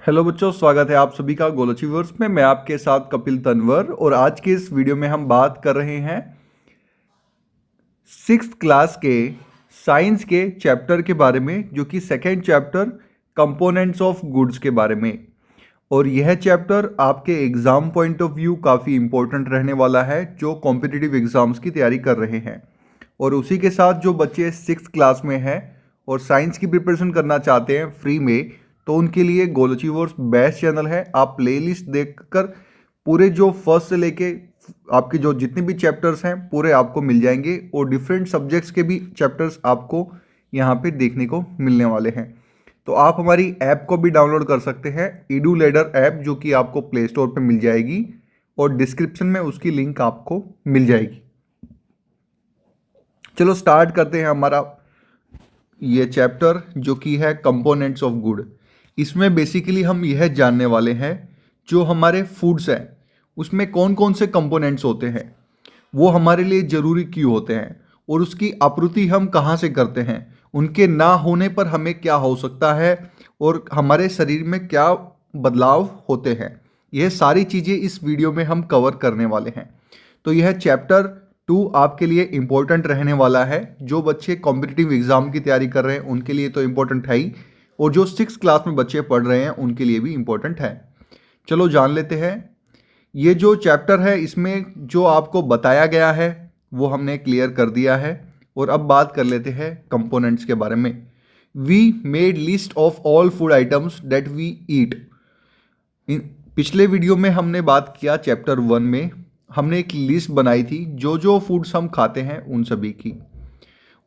Hello बच्चों, स्वागत है आप सभी का गोल अचीवर्स में। मैं आपके साथ कपिल तनवर और आज के इस वीडियो में हम बात कर रहे हैं सिक्स्थ क्लास के साइंस के चैप्टर के बारे में, जो कि second chapter components of goods के बारे में। और यह चैप्टर आपके एग्जाम पॉइंट ऑफ व्यू काफ़ी इंपॉर्टेंट रहने वाला है, जो कॉम्पिटिटिव एग्जाम्स की तैयारी कर रहे हैं। और उसी के साथ जो बच्चे सिक्स्थ क्लास में हैं और साइंस की प्रिपरेशन करना चाहते हैं फ्री में, तो उनके लिए गोल अचीवर्स बेस्ट चैनल है। आप प्लेलिस्ट देखकर पूरे जो फर्स्ट से लेके आपके जो जितने भी चैप्टर्स हैं पूरे आपको मिल जाएंगे, और डिफरेंट सब्जेक्ट्स के भी चैप्टर्स आपको यहाँ पे देखने को मिलने वाले हैं। तो आप हमारी ऐप को भी डाउनलोड कर सकते हैं, ईडू लैडर ऐप, जो कि आपको प्ले स्टोर पर मिल जाएगी और डिस्क्रिप्शन में उसकी लिंक आपको मिल जाएगी। चलो स्टार्ट करते हैं हमारा ये चैप्टर, जो कि है कंपोनेंट्स ऑफ गुड। इसमें बेसिकली हम यह जानने वाले हैं जो हमारे फूड्स हैं उसमें कौन कौन से कंपोनेंट्स होते हैं, वो हमारे लिए ज़रूरी क्यों होते हैं, और उसकी आपूर्ति हम कहाँ से करते हैं, उनके ना होने पर हमें क्या हो सकता है और हमारे शरीर में क्या बदलाव होते हैं। यह सारी चीज़ें इस वीडियो में हम कवर करने वाले हैं। तो यह चैप्टर 2 आपके लिए इम्पोर्टेंट रहने वाला है। जो बच्चे कॉम्पिटिटिव एग्जाम की तैयारी कर रहे हैं उनके लिए तो इम्पोर्टेंट है ही, और जो सिक्स क्लास में बच्चे पढ़ रहे हैं उनके लिए भी इम्पोर्टेंट है। चलो जान लेते हैं। ये जो चैप्टर है इसमें जो आपको बताया गया है वो हमने क्लियर कर दिया है। और अब बात कर लेते हैं कंपोनेंट्स के बारे में। We made list of all food items that we eat. पिछले वीडियो में हमने बात किया चैप्टर 1 में, हमने एक लिस्ट बनाई थी जो जो फूड्स हम खाते हैं उन सभी की।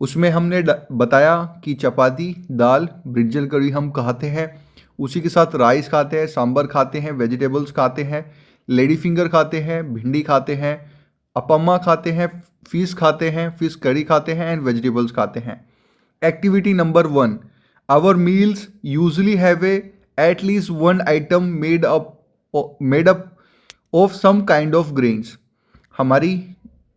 उसमें हमने बताया कि चपाती, दाल, ब्रिंजल करी हम खाते हैं, उसी के साथ राइस खाते हैं, सांभर खाते हैं, वेजिटेबल्स खाते हैं, लेडी फिंगर खाते हैं, भिंडी खाते हैं, अपम्मा खाते हैं, फिश खाते हैं, फिश करी खाते हैं एंड वेजिटेबल्स खाते हैं। Activity number 1, our meals usually have at least one item made up of some kind of grains. हमारी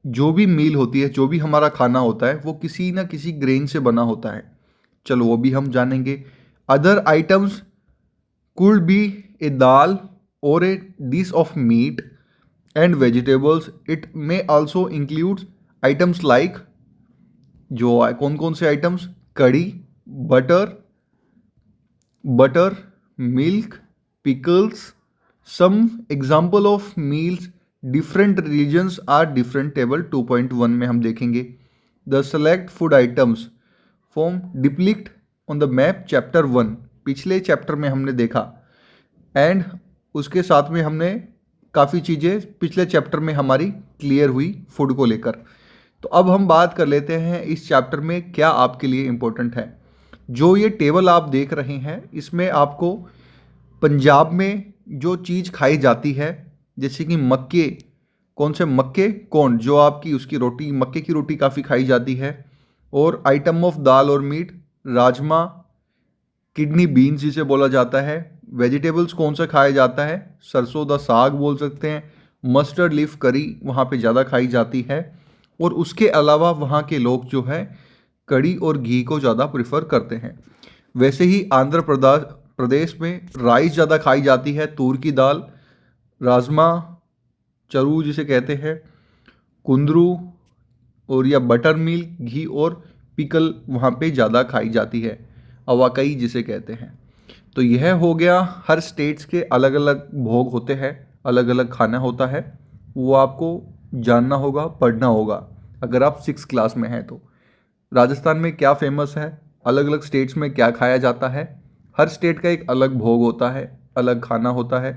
जो भी मील होती है, जो भी हमारा खाना होता है, वो किसी ना किसी ग्रेन से बना होता है। चलो वो भी हम जानेंगे। Other items could be a dal और a dish of meat and vegetables. It may also include items like, जो कौन कौन से items, kadhi, butter, milk, pickles. Some example of meals different regions are different. Table 2.1 में हम देखेंगे the select food items from depicted on the map chapter 1। पिछले chapter में हमने देखा, एंड उसके साथ में हमने काफ़ी चीज़ें पिछले चैप्टर में हमारी क्लियर हुई फूड को लेकर। तो अब हम बात कर लेते हैं इस चैप्टर में क्या आपके लिए इम्पोर्टेंट है। जो ये टेबल आप देख रहे हैं इसमें आपको पंजाब में जो चीज़ खाई जाती है, जैसे कि मक्के, कौन से मक्के, कौन जो आपकी उसकी रोटी, मक्के की रोटी काफ़ी खाई जाती है। और आइटम ऑफ दाल और मीट, राजमा, किडनी बीन्स जिसे बोला जाता है। वेजिटेबल्स कौन सा खाया जाता है, सरसों दा साग बोल सकते हैं। मस्टर्ड लीफ करी वहाँ पे ज़्यादा खाई जाती है। और उसके अलावा वहाँ के लोग जो है कड़ी और घी को ज़्यादा प्रेफर करते हैं। वैसे ही आंध्र प्रदेश में राइस ज़्यादा खाई जाती है, तूर की दाल, राजमा, चरू जिसे कहते हैं, कुंदरू, और या बटर मिल्क, घी और पिकल वहाँ पे ज़्यादा खाई जाती है, अवाकई जिसे कहते हैं। तो यह हो गया, हर स्टेट्स के अलग अलग भोग होते हैं, अलग अलग खाना होता है, वो आपको जानना होगा, पढ़ना होगा अगर आप सिक्स क्लास में हैं। तो राजस्थान में क्या फेमस है, अलग अलग स्टेट्स में क्या खाया जाता है, हर स्टेट का एक अलग भोग होता है, अलग खाना होता है,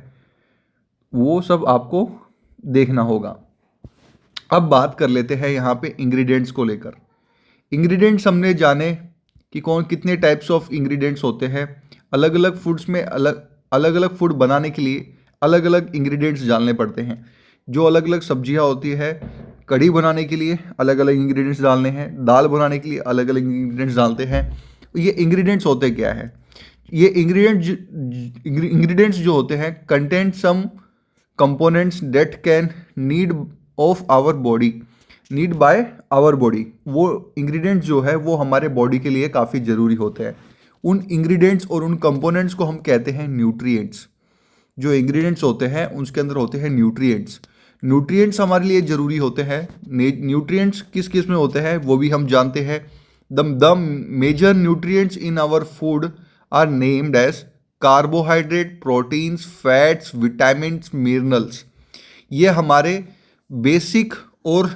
वो सब आपको देखना होगा। अब बात कर लेते हैं यहाँ पे इंग्रेडिएंट्स को लेकर। इंग्रेडिएंट्स हमने जाने कि कौन कितने टाइप्स ऑफ इंग्रेडिएंट्स होते हैं। अलग अलग फूड्स में अलग अलग फूड बनाने के लिए अलग अलग इंग्रेडिएंट्स डालने पड़ते हैं। जो अलग अलग सब्जियाँ होती है, कढ़ी बनाने के लिए अलग अलग इंग्रेडिएंट्स डालने हैं, दाल बनाने के लिए अलग अलग इंग्रेडिएंट्स डालते हैं। ये इंग्रेडिएंट्स होते क्या है, ये इंग्रेडिएंट्स जो होते हैं content some components that can need of our body, need by our body. वो इंग्रेडिएंट्स जो है वो हमारे बॉडी के लिए काफ़ी ज़रूरी होते हैं। उन इंग्रेडिएंट्स और उन कंपोनेंट्स को हम कहते हैं न्यूट्रिएंट्स। जो इंग्रेडिएंट्स होते हैं उसके अंदर होते हैं न्यूट्रिएंट्स। न्यूट्रिएंट्स हमारे लिए ज़रूरी होते हैं। न्यूट्रिएंट्स किस किस में होते हैं वो भी हम जानते हैं। The major nutrients in our food are named as carbohydrate, proteins, fats, vitamins, minerals. ये हमारे बेसिक और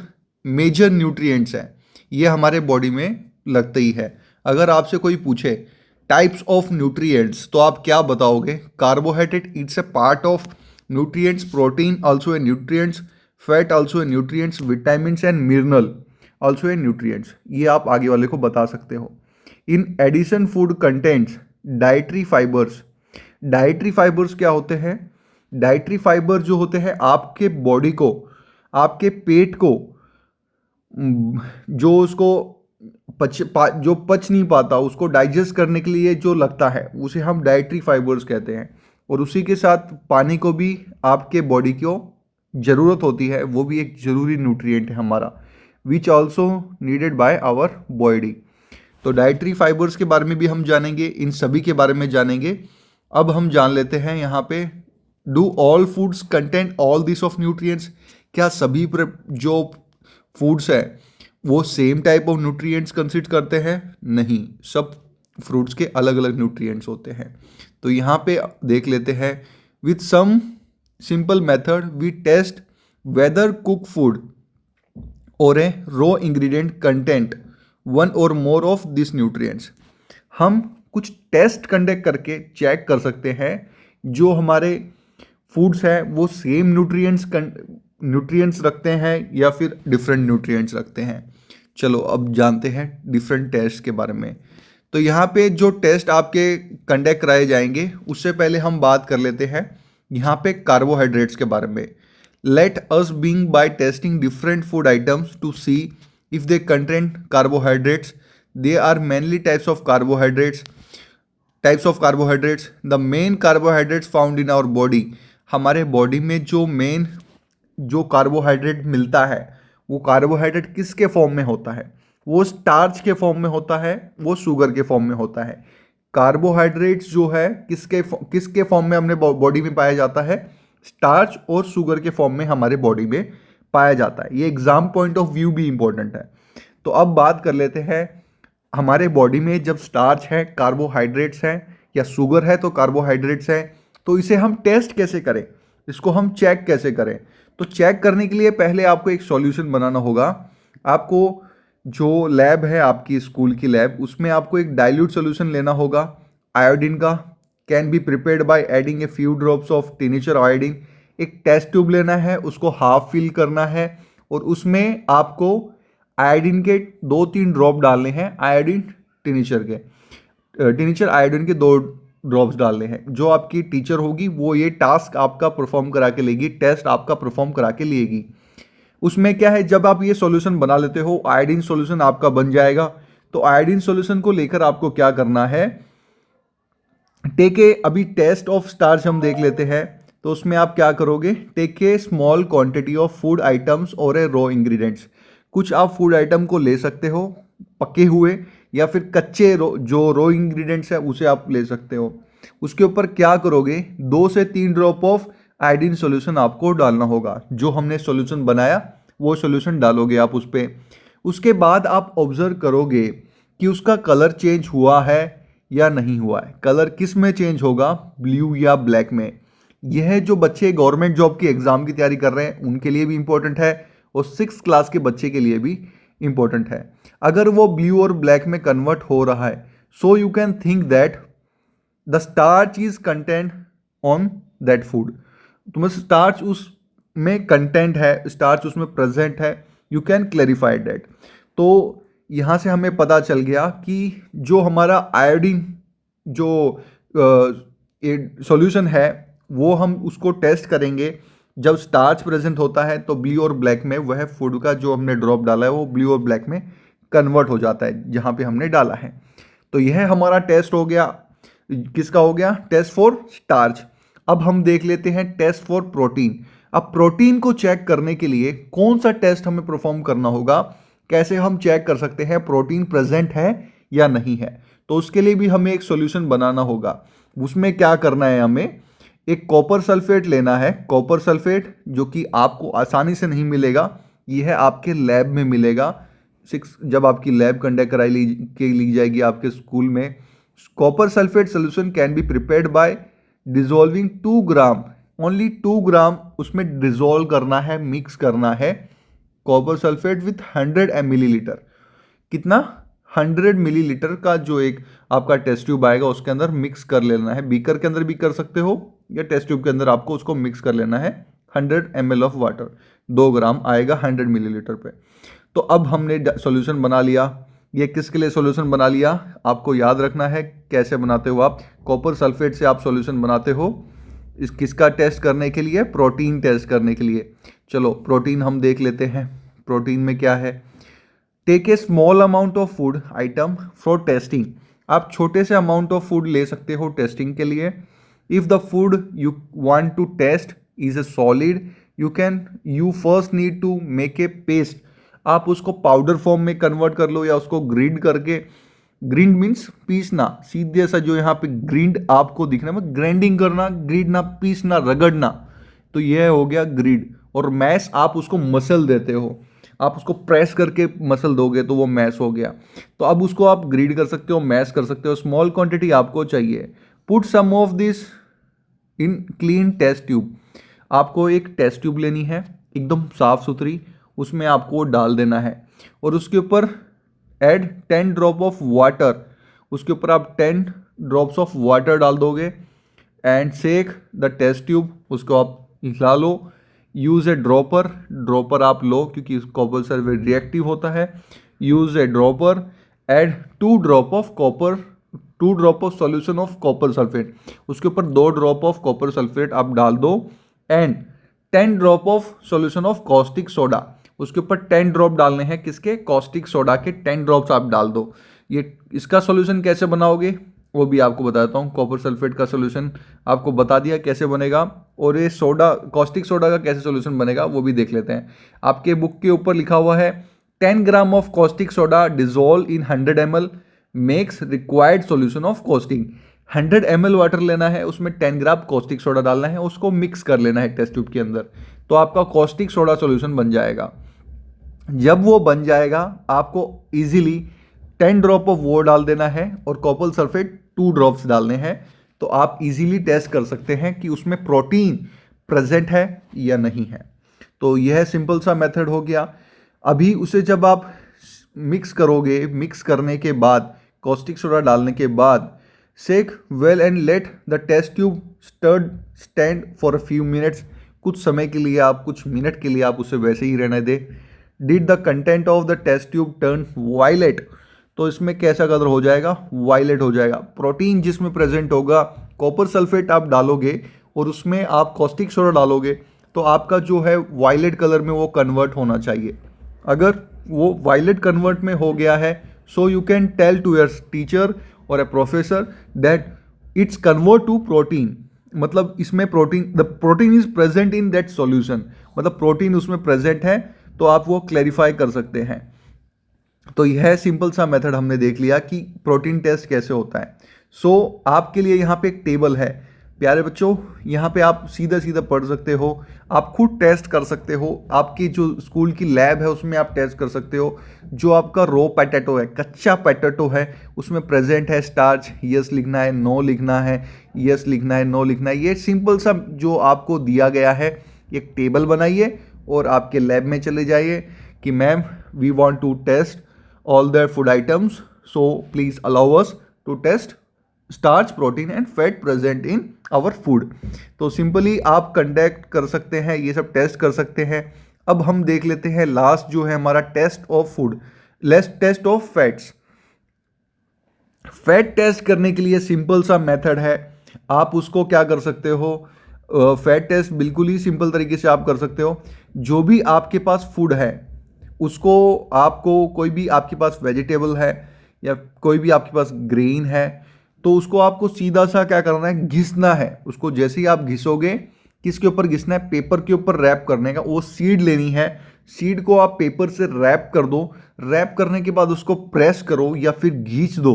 मेजर न्यूट्रिएंट्स हैं। ये हमारे बॉडी में लगते ही है। अगर आपसे कोई पूछे टाइप्स ऑफ न्यूट्रिएंट्स तो आप क्या बताओगे? Carbohydrate it's a part of nutrients, protein also a nutrients, fat also a nutrients, vitamins and mineral also a nutrients. ये आप आगे वाले को बता सकते हो। In addition food contents dietary fibres. Dietary fibres क्या होते हैं? डाइटरी फाइबर जो होते हैं आपके बॉडी को, आपके पेट को जो उसको जो पच नहीं पाता उसको डाइजेस्ट करने के लिए जो लगता है उसे हम डाइटरी फाइबर्स कहते हैं। और उसी के साथ पानी को भी आपके बॉडी को ज़रूरत होती है, वो भी एक ज़रूरी न्यूट्रिएंट है हमारा, which also needed by our body. तो डाइटरी फाइबर्स के बारे में भी हम जानेंगे, इन सभी के बारे में जानेंगे। अब हम जान लेते हैं यहाँ पे, do all foods contain all this of nutrients? क्या सभी जो फूड्स है वो same type of nutrients consider करते हैं? नहीं, सब फ्रूट्स के अलग अलग न्यूट्रिएंट्स होते हैं। तो यहाँ पे देख लेते हैं, with some simple method we test whether cook food or a raw ingredient content one or more of this nutrients. हम कुछ टेस्ट कंडक्ट करके चेक कर सकते हैं जो हमारे फूड्स हैं वो सेम न्यूट्रिएंट्स रखते हैं या फिर डिफरेंट न्यूट्रिएंट्स रखते हैं। चलो अब जानते हैं डिफरेंट टेस्ट के बारे में। तो यहाँ पे जो टेस्ट आपके कंडक्ट कराए जाएंगे उससे पहले हम बात कर लेते हैं यहाँ पे कार्बोहाइड्रेट्स के बारे में। Let us being by testing different food items to see if they contain carbohydrates. They are mainly types of carbohydrates. The main carbohydrates found in our body. हमारे बॉडी में जो कार्बोहाइड्रेट मिलता है वो कार्बोहाइड्रेट किसके फॉर्म में होता है? वो स्टार्च के फॉर्म में होता है, वो शुगर के फॉर्म में होता है। कार्बोहाइड्रेट्स जो है किसके फॉर्म में हमने बॉडी में पाया जाता है? स्टार्च और शुगर के फॉर्म में हमारे बॉडी में पाया जाता है। ये एग्जाम पॉइंट ऑफ व्यू भी इंपॉर्टेंट है। तो अब बात कर लेते हैं, हमारे बॉडी में जब स्टार्च है, कार्बोहाइड्रेट्स हैं, या शुगर है तो कार्बोहाइड्रेट्स हैं, तो इसे हम टेस्ट कैसे करें, इसको हम चेक कैसे करें? तो चेक करने के लिए पहले आपको एक सॉल्यूशन बनाना होगा। आपको जो लैब है आपकी स्कूल की लैब, उसमें आपको एक डाइल्यूट सॉल्यूशन लेना होगा आयोडीन का। Can be prepared by adding a few drops of tincture iodine. एक टेस्ट ट्यूब लेना है, उसको हाफ फिल करना है और उसमें आपको आयोडीन के 2-3 ड्रॉप डालने हैं। टिनेचर आयोडीन के 2 ड्रॉप्स डालने हैं। जो आपकी टीचर होगी वो ये टास्क आपका परफॉर्म करा के लेगी, टेस्ट आपका परफॉर्म करा के लेगी। उसमें क्या है, जब आप ये सॉल्यूशन बना लेते हो, आयोडीन सॉल्यूशन आपका बन जाएगा। तो आयोडीन सॉल्यूशन को लेकर आपको क्या करना है, अभी टेस्ट ऑफ स्टार्च हम देख लेते हैं। तो उसमें आप क्या करोगे, take a small quantity of food items or a raw ingredients. कुछ आप फूड आइटम को ले सकते हो पके हुए, या फिर कच्चे जो रॉ इंग्रेडिएंट्स है उसे आप ले सकते हो। उसके ऊपर क्या करोगे, 2 से 3 ड्रॉप ऑफ आयोडीन सॉल्यूशन आपको डालना होगा। जो हमने सॉल्यूशन बनाया वो सॉल्यूशन डालोगे आप उस पर। उसके बाद आप ऑब्जर्व करोगे कि उसका कलर चेंज हुआ है या नहीं हुआ है। कलर किस में चेंज होगा, ब्लू या ब्लैक में। यह जो बच्चे गवर्नमेंट जॉब की एग्जाम की तैयारी कर रहे हैं उनके लिए भी इंपॉर्टेंट है और 6th क्लास के बच्चे के लिए भी इंपॉर्टेंट है। अगर वो ब्लू और ब्लैक में कन्वर्ट हो रहा है, so you can think that the starch is content on that food. तुम्हें स्टार्च उसमें कंटेंट है, स्टार्च उसमें प्रेजेंट है, यू कैन क्लैरिफाई दैट। तो यहाँ से हमें पता चल गया कि जो हमारा आयोडीन जो सॉल्यूशन है वो हम उसको टेस्ट करेंगे। जब स्टार्च प्रेजेंट होता है तो ब्लू और ब्लैक में वह फूड का जो हमने ड्रॉप डाला है वो ब्लू और ब्लैक में कन्वर्ट हो जाता है जहाँ पे हमने डाला है। तो यह हमारा टेस्ट हो गया, किसका हो गया, टेस्ट फॉर स्टार्च। अब हम देख लेते हैं टेस्ट फॉर प्रोटीन। अब प्रोटीन को चेक करने के लिए कौन सा टेस्ट हमें परफॉर्म करना होगा, कैसे हम चेक कर सकते हैं प्रोटीन प्रेजेंट है या नहीं है। तो उसके लिए भी हमें एक सॉल्यूशन बनाना होगा। उसमें क्या करना है, हमें एक कॉपर सल्फेट लेना है। कॉपर सल्फेट जो कि आपको आसानी से नहीं मिलेगा, यह आपके लैब में मिलेगा। जब आपकी लैब कंडक्ट कराई ली जाएगी आपके स्कूल में, copper sulphate solution can be prepared bye dissolving 2 gram, only 2 ग्राम उसमें डिजोल्व करना है, मिक्स करना है कॉपर सल्फेट विथ 100 मिलीलीटर। कितना? 100 मिलीलीटर का जो एक आपका टेस्ट ट्यूब आएगा उसके अंदर मिक्स कर लेना है। बीकर के अंदर भी कर सकते हो या टेस्ट ट्यूब के अंदर आपको उसको मिक्स कर लेना है। 100 ml ऑफ वाटर, 2 ग्राम आएगा 100 मिलीलीटर पे। तो अब हमने सॉल्यूशन बना लिया। ये किसके लिए सॉल्यूशन बना लिया, आपको याद रखना है कैसे बनाते हो आप। कॉपर सल्फेट से आप सॉल्यूशन बनाते हो इस किसका टेस्ट करने के लिए, प्रोटीन टेस्ट करने के लिए। चलो प्रोटीन हम देख लेते हैं। प्रोटीन में क्या है, take a small amount of food item for testing. आप छोटे से अमाउंट ऑफ फूड ले सकते हो टेस्टिंग के लिए। If the food you want to test is a solid, you first need to make a paste. आप उसको पाउडर फॉर्म में कन्वर्ट कर लो या उसको ग्रिंड करके, ग्रिंड मीन्स पीसना, सीधे सा जो यहाँ पे ग्रिंड आपको दिखना है, ग्राइंडिंग करना, ग्रिंडना, पीसना, रगड़ना, तो यह हो गया ग्रिंड। और मैश आप उसको मसल देते हो, आप उसको प्रेस करके मसल दोगे तो वो मैश हो गया। तो अब उसको आप ग्रिंड कर सकते हो, मैश कर सकते हो। स्मॉल क्वांटिटी आपको चाहिए। Put some of this in clean test tube. आपको एक टेस्ट ट्यूब लेनी है एकदम साफ सुथरी, उसमें आपको डाल देना है और उसके ऊपर ऐड 10 ड्रॉप ऑफ वाटर। उसके ऊपर आप 10 ड्रॉप्स ऑफ वाटर डाल दोगे and shake the test tube. उसको आप हिला लो। यूज़ ए ड्रॉपर, ड्रॉपर आप लो क्योंकि कॉपर सल्फेट रिएक्टिव होता है। Use a dropper, add 2 drop of copper, 2 drop of solution of copper sulphate. उसके ऊपर 2 ड्रॉप ऑफ कॉपर सल्फेट आप डाल दो and 10 drop of solution of caustic soda. उसके ऊपर 10 ड्रॉप डालने हैं, किसके? कॉस्टिक सोडा के 10 ड्रॉप्स आप डाल दो। ये इसका सॉल्यूशन कैसे बनाओगे वो भी आपको बताता हूँ। कॉपर सल्फेट का सॉल्यूशन आपको बता दिया कैसे बनेगा, और ये सोडा, कॉस्टिक सोडा का कैसे सॉल्यूशन बनेगा वो भी देख लेते हैं। आपके बुक के ऊपर लिखा हुआ है 10 gram of caustic soda dissolve in 100 ml makes required solution of caustic. 100 ml water लेना है, उसमें 10 ग्राम कॉस्टिक सोडा डालना है, उसको मिक्स कर लेना है टेस्ट ट्यूब के अंदर, तो आपका कॉस्टिक सोडा सॉल्यूशन बन जाएगा। जब वो बन जाएगा आपको इजीली 10 ड्रॉप ऑफ वो डाल देना है और कॉपर सल्फेट 2 ड्रॉप्स डालने हैं, तो आप इजीली टेस्ट कर सकते हैं कि उसमें प्रोटीन प्रेजेंट है या नहीं है। तो यह सिंपल सा मेथड हो गया। अभी उसे जब आप मिक्स करोगे, मिक्स करने के बाद कॉस्टिक सोडा डालने के बाद shake well and let the test tube stand for a few minutes. कुछ समय के लिए आप, कुछ मिनट के लिए आप उसे वैसे ही रहने दें। Did the content of the test tube turn violet, तो इसमें कैसा कलर हो जाएगा? वायलेट हो जाएगा। प्रोटीन जिसमें प्रेजेंट होगा, कॉपर सल्फेट आप डालोगे और उसमें आप कॉस्टिक सोडा डालोगे तो आपका जो है वायलेट कलर में वो कन्वर्ट होना चाहिए। अगर वो वायलेट कन्वर्ट में हो गया है, so you can tell to your teacher और a professor that it's convert to protein. मतलब इसमें protein, the protein is present in that solution, मतलब प्रोटीन उसमें प्रेजेंट है, तो आप वो क्लैरिफाई कर सकते हैं। तो यह सिंपल सा मेथड हमने देख लिया कि प्रोटीन टेस्ट कैसे होता है। सो आपके लिए यहाँ पे एक टेबल है प्यारे बच्चों, यहाँ पे आप सीधा सीधा पढ़ सकते हो, आप खुद टेस्ट कर सकते हो। आपकी जो स्कूल की लैब है उसमें आप टेस्ट कर सकते हो। जो आपका रो पोटैटो है, कच्चा पोटैटो है, उसमें प्रेजेंट है स्टार्च, यस लिखना है, नो लिखना है, यस लिखना है, नो लिखना है। ये सिंपल सा जो आपको दिया गया है, एक टेबल बनाइए और आपके लैब में चले जाइए कि ma'am we want to test all the food items, so please allow us to test starch, protein and fat present in our food. तो सिंपली आप कंडक्ट कर सकते हैं, ये सब टेस्ट कर सकते हैं। अब हम देख लेते हैं लास्ट जो है हमारा test of food, let's test of fats. Fat test करने के लिए सिंपल सा मेथड है, आप उसको क्या कर सकते हो, फैट टेस्ट बिल्कुल ही सिंपल तरीके से आप कर सकते हो। जो भी आपके पास फूड है उसको, आपको कोई भी आपके पास वेजिटेबल है या कोई भी आपके पास ग्रेन है, तो उसको आपको सीधा सा क्या करना है, घिसना है। उसको जैसे ही आप घिसोगे, किसके ऊपर घिसना है, पेपर के ऊपर रैप करने का। वो सीड लेनी है, सीड को आप पेपर से रैप कर दो, रैप करने के बाद उसको प्रेस करो या फिर घींच दो।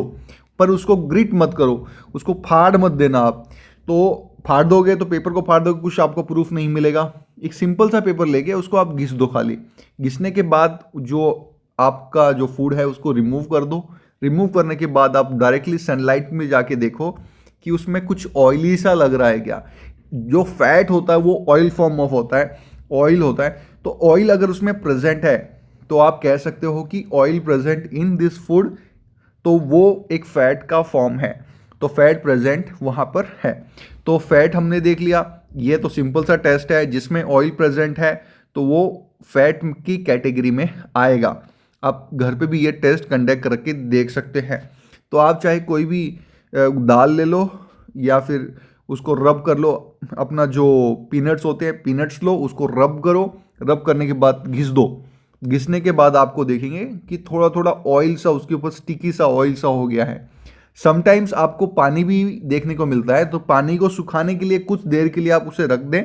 पर उसको ग्रिट मत करो, उसको फाड़ मत देना आप। तो फाड़ दोगे तो पेपर को फाड़ दोगे, कुछ आपको प्रूफ नहीं मिलेगा। एक सिंपल सा पेपर लेके उसको आप घिस दो खाली। घिसने के बाद जो आपका जो फूड है उसको रिमूव कर दो। रिमूव करने के बाद आप डायरेक्टली सनलाइट में जाके देखो कि उसमें कुछ ऑयली सा लग रहा है क्या। जो फैट होता है वो ऑयल फॉर्म ऑफ होता है, ऑयल होता है। तो ऑयल अगर उसमें प्रेजेंट है तो आप कह सकते हो कि oil present in this food, तो वो एक फैट का फॉर्म है। तो फैट प्रेजेंट वहाँ पर है। तो फैट हमने देख लिया। ये तो सिंपल सा टेस्ट है, जिसमें ऑयल प्रेजेंट है तो वो फैट की कैटेगरी में आएगा। आप घर पे भी ये टेस्ट कंडक्ट करके देख सकते हैं। तो आप चाहे कोई भी दाल ले लो या फिर उसको रब कर लो। अपना जो पीनट्स होते हैं, पीनट्स लो, उसको रब करो। रब करने के बाद घिस दो। घिसने के बाद आपको देखेंगे कि थोड़ा थोड़ा ऑयल सा उसके ऊपर स्टिकी सा ऑयल सा हो गया है। समटाइम्स आपको पानी भी देखने को मिलता है, तो पानी को सुखाने के लिए कुछ देर के लिए आप उसे रख दें।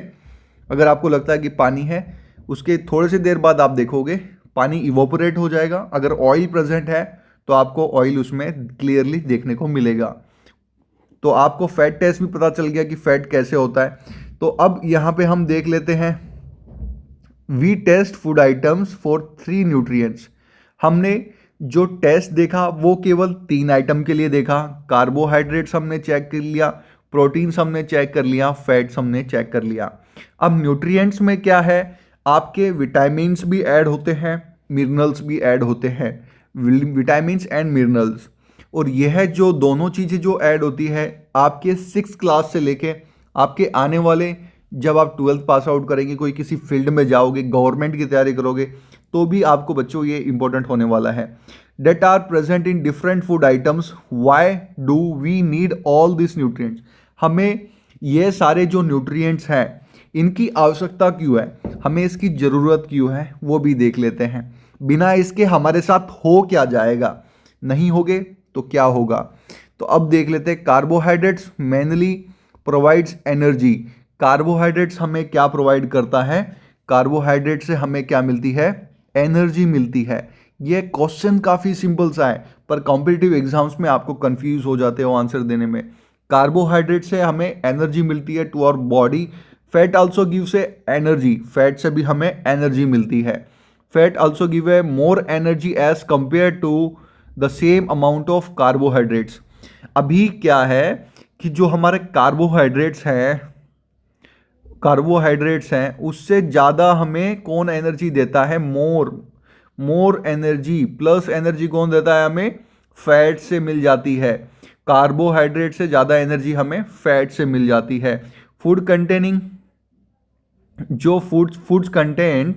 अगर आपको लगता है कि पानी है, उसके थोड़े से देर बाद आप देखोगे पानी इवोपोरेट हो जाएगा। अगर ऑयल प्रेजेंट है तो आपको ऑयल उसमें क्लियरली देखने को मिलेगा। तो आपको फैट टेस्ट भी पता चल गया कि फैट कैसे होता है। तो अब यहाँ पे हम देख लेते हैं, we test food items for 3 nutrients. हमने जो टेस्ट देखा वो केवल 3 आइटम के लिए देखा। कार्बोहाइड्रेट्स हमने चेक कर लिया, प्रोटीन्स हमने चेक कर लिया, फैट्स हमने चेक कर लिया। अब न्यूट्रिएंट्स में क्या है, आपके विटामिन्स भी ऐड होते हैं, मिनरल्स भी ऐड होते हैं। विटामिन्स एंड मिनरल्स, और यह जो दोनों चीज़ें जो ऐड होती है आपके 6th क्लास से लेके आपके आने वाले, जब आप 12th पास आउट करेंगे, कोई किसी फील्ड में जाओगे, गवर्नमेंट की तैयारी करोगे, तो भी आपको बच्चों ये इंपॉर्टेंट होने वाला है। That are present in different food items, why do we need all this nutrients. हमें ये सारे जो न्यूट्रिएंट्स हैं इनकी आवश्यकता क्यों है, हमें इसकी ज़रूरत क्यों है, वो भी देख लेते हैं। बिना इसके हमारे साथ हो क्या जाएगा, नहीं होगे तो क्या होगा। तो अब देख लेते हैं, carbohydrates mainly provides energy. Carbohydrates हमें क्या प्रोवाइड करता है, कार्बोहाइड्रेट से हमें क्या मिलती है, एनर्जी मिलती है। ये क्वेश्चन काफ़ी सिंपल सा है, पर कॉम्पिटिटिव एग्जाम्स में आपको कंफ्यूज हो जाते हो आंसर देने में। कार्बोहाइड्रेट से हमें एनर्जी मिलती है to our body. Fat also gives a energy, fat से भी हमें एनर्जी मिलती है। Fat also give a more energy as compare to the same amount of carbohydrates. अभी क्या है कि जो हमारे कार्बोहाइड्रेट्स हैं उससे ज़्यादा हमें कौन एनर्जी देता है, मोर एनर्जी प्लस एनर्जी कौन देता है हमें, फैट से मिल जाती है। कार्बोहाइड्रेट से ज़्यादा एनर्जी हमें फैट से मिल जाती है। फूड कंटेनिंग, जो foods content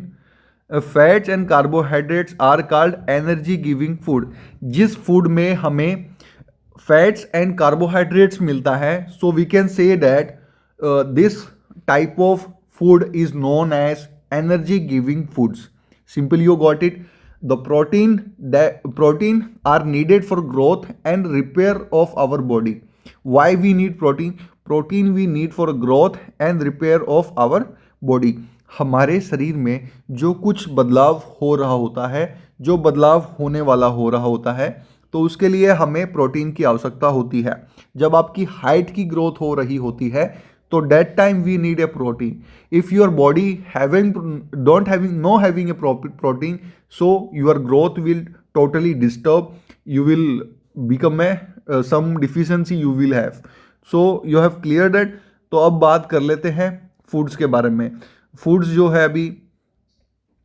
fats and carbohydrates are called energy giving food. जिस फूड में हमें फैट्स एंड कार्बोहाइड्रेट्स मिलता है, so we can say that this type of food is known as energy giving foods. Simply you got it. The protein are needed for growth and repair of our body. Why we need protein? Protein we need for growth and repair of our body. हमारे शरीर में जो कुछ बदलाव हो रहा होता है, जो बदलाव होने वाला हो रहा होता है, तो उसके लिए हमें प्रोटीन की आवश्यकता होती है। जब आपकी हाइट की ग्रोथ हो रही होती है तो that time we need a protein. If your body having a protein, so your growth will totally disturb. You will become some deficiency you will have. So you have clear that. तो अब बात कर लेते हैं foods के बारे में। Foods जो है अभी,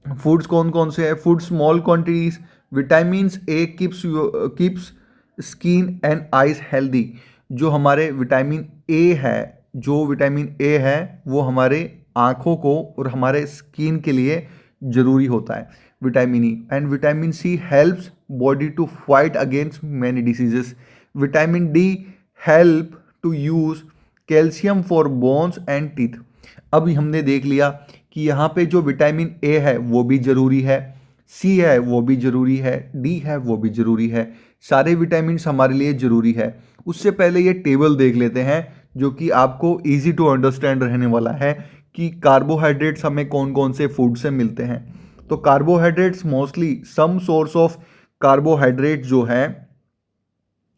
फूड्स कौन कौन से हैं, food small quantities. Vitamin A keeps skin and eyes healthy. जो हमारे विटामिन ए है, जो विटामिन ए है वो हमारे आँखों को और हमारे स्किन के लिए ज़रूरी होता है, vitamin E. And vitamin C helps body to fight against many diseases. Vitamin D help to use calcium for bones and teeth. अब हमने देख लिया कि यहाँ पे जो विटामिन ए है वो भी ज़रूरी है, सी है वो भी ज़रूरी है, डी है वो भी ज़रूरी है। सारे विटामिन हमारे लिए ज़रूरी है। उससे पहले ये टेबल देख लेते हैं जो कि आपको इजी टू अंडरस्टैंड रहने वाला है कि कार्बोहाइड्रेट्स हमें कौन कौन से फूड से मिलते हैं। तो carbohydrates mostly some source of carbohydrate जो है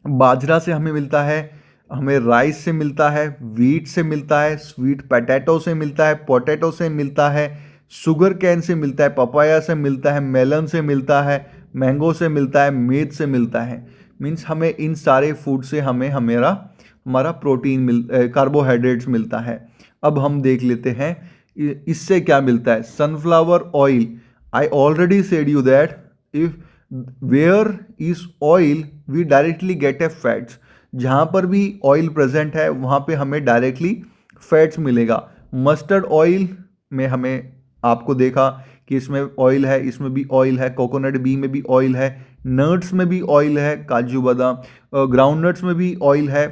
बाजरा से हमें मिलता है, हमें राइस से मिलता है, व्हीट से मिलता है, स्वीट पोटैटो से मिलता है, पोटैटो से मिलता है, शुगर कैन से मिलता है, पपाया से मिलता है, मेलन से मिलता है, मैंगो से मिलता है, मीट से मिलता है। मीन्स हमें इन सारे फूड से हमें हमेरा हमारा कार्बोहाइड्रेट्स मिलता है। अब हम देख लेते हैं इससे क्या मिलता है। Sunflower oil, I already said you that if where is oil we directly get a fats. जहाँ पर भी ऑयल प्रेजेंट है वहाँ पे हमें डायरेक्टली फैट्स मिलेगा। मस्टर्ड ऑयल में हमें आपको देखा कि इसमें ऑयल है, इसमें भी ऑयल है, कोकोनट बी में भी ऑयल है, नट्स में भी ऑयल है, काजू बादाम ग्राउंड नट्स में भी ऑयल है,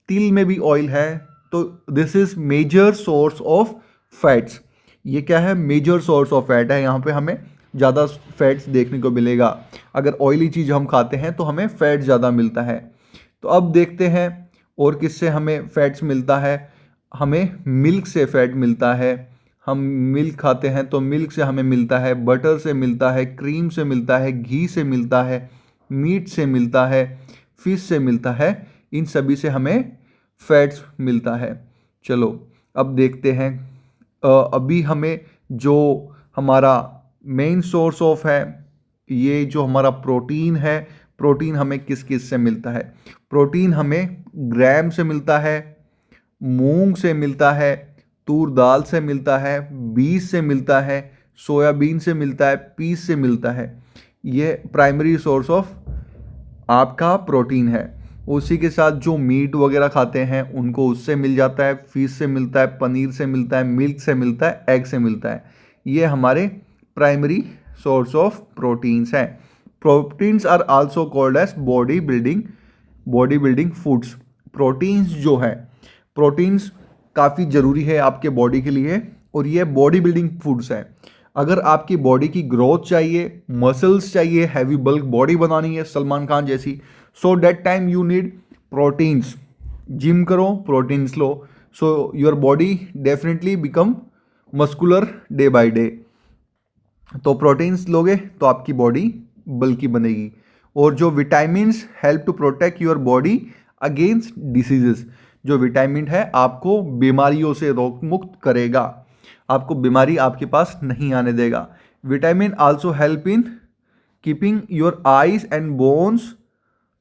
तिल में भी ऑयल है। तो this is major source of fats. ये क्या है, मेजर सोर्स ऑफ फैट है। यहाँ पे हमें ज़्यादा फैट्स देखने को मिलेगा। अगर ऑयली चीज़ हम खाते हैं तो हमें फैट ज़्यादा मिलता है। तो अब देखते हैं और किससे हमें फैट्स मिलता है। हमें मिल्क से फैट मिलता है। हम मिल्क खाते हैं तो मिल्क से हमें मिलता है, बटर से मिलता है, क्रीम से मिलता है, घी से मिलता है, मीट से मिलता है, फिश से मिलता है। इन सभी से हमें फैट्स मिलता है। चलो अब देखते हैं अभी हमें जो हमारा मेन सोर्स ऑफ है, ये जो हमारा प्रोटीन है, प्रोटीन हमें किस किस से मिलता है। प्रोटीन हमें ग्राम से मिलता है, मूंग से मिलता है, तूर दाल से मिलता है, बीज से मिलता है, सोयाबीन से मिलता है, पीस से मिलता है। ये प्राइमरी सोर्स ऑफ आपका प्रोटीन है। उसी के साथ जो मीट वगैरह खाते हैं उनको उससे मिल जाता है, फिश से मिलता है, पनीर से मिलता है, मिल्क से मिलता है, एग से मिलता है। ये हमारे प्राइमरी सोर्स ऑफ प्रोटीन्स हैं। Proteins are also called as body building foods. Proteins जो है, प्रोटीन्स काफ़ी ज़रूरी है आपके बॉडी के लिए और ये बॉडी बिल्डिंग फूड्स हैं। अगर आपकी बॉडी की ग्रोथ चाहिए, मसल्स चाहिए, हैवी बल्क बॉडी बनानी है सलमान खान जैसी, so that time you need proteins. Gym करो, प्रोटीन्स लो, so your body definitely become muscular day by day. तो प्रोटीन्स लोगे तो आपकी बॉडी बल्की बनेगी। और जो vitamins help to protect your body against diseases. जो विटामिन है आपको बीमारियों से रोग मुक्त करेगा, आपको बीमारी आपके पास नहीं आने देगा। Vitamin also help in keeping your eyes and bones,